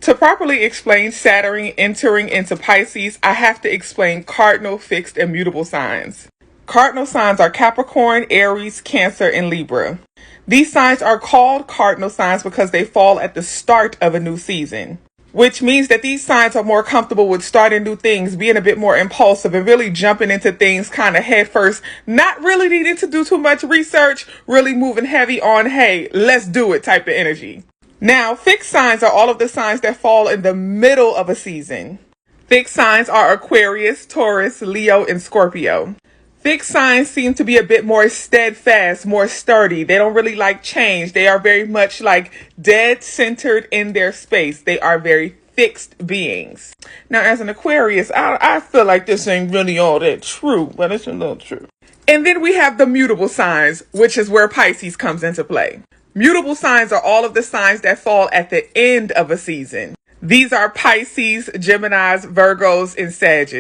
To properly explain Saturn entering into Pisces, I have to explain cardinal, fixed, and mutable signs. Cardinal signs are Capricorn, Aries, Cancer, and Libra. These signs are called cardinal signs because they fall at the start of a new season, which means that these signs are more comfortable with starting new things, being a bit more impulsive, and really jumping into things kind of head first, not really needing to do too much research, really moving heavy on, hey, let's do it type of energy. Now, fixed signs are all of the signs that fall in the middle of a season. Fixed signs are Aquarius, Taurus, Leo, and Scorpio. Fixed signs seem to be a bit more steadfast, more sturdy. They don't really like change. They are very much like dead centered in their space. They are very fixed beings. Now, as an Aquarius, I feel like this ain't really all that true, but it's a little true. And then we have the mutable signs, which is where Pisces comes into play. Mutable signs are all of the signs that fall at the end of a season. These are Pisces, Geminis, Virgos, and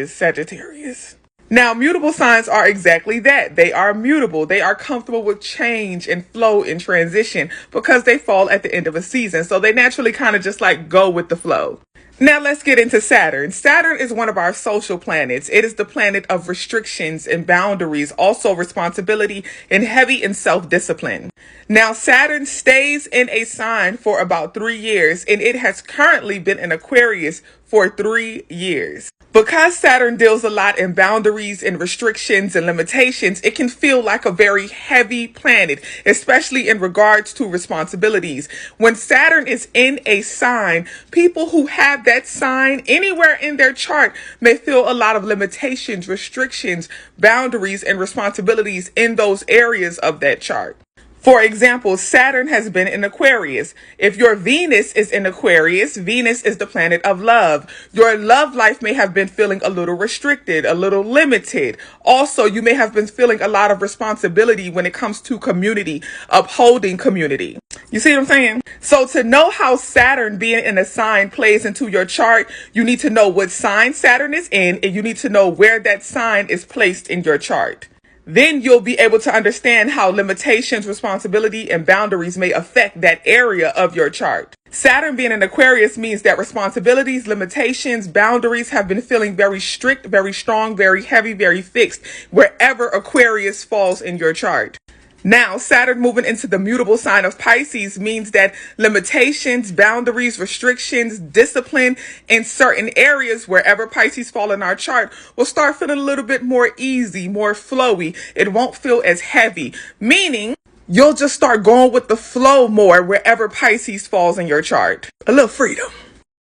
Sagittarius. Now, mutable signs are exactly that. They are mutable. They are comfortable with change and flow and transition because they fall at the end of a season. So they naturally kind of just like go with the flow. Now let's get into Saturn. Saturn is one of our social planets. It is the planet of restrictions and boundaries, also responsibility and heavy in self-discipline. Now Saturn stays in a sign for about 3 years, and it has currently been in Aquarius for 3 years. Because Saturn deals a lot in boundaries and restrictions and limitations, it can feel like a very heavy planet, especially in regards to responsibilities. When Saturn is in a sign, people who have that sign anywhere in their chart may feel a lot of limitations, restrictions, boundaries, and responsibilities in those areas of that chart. For example, Saturn has been in Aquarius. If your Venus is in Aquarius, Venus is the planet of love. Your love life may have been feeling a little restricted, a little limited. Also, you may have been feeling a lot of responsibility when it comes to community, upholding community. You see what I'm saying? So to know how Saturn being in a sign plays into your chart, you need to know what sign Saturn is in, and you need to know where that sign is placed in your chart. Then you'll be able to understand how limitations, responsibility, and boundaries may affect that area of your chart. Saturn being in Aquarius means that responsibilities, limitations, boundaries have been feeling very strict, very strong, very heavy, very fixed, wherever Aquarius falls in your chart. Now, Saturn moving into the mutable sign of Pisces means that limitations, boundaries, restrictions, discipline in certain areas wherever Pisces fall in our chart will start feeling a little bit more easy, more flowy. It won't feel as heavy, meaning you'll just start going with the flow more wherever Pisces falls in your chart. A little freedom.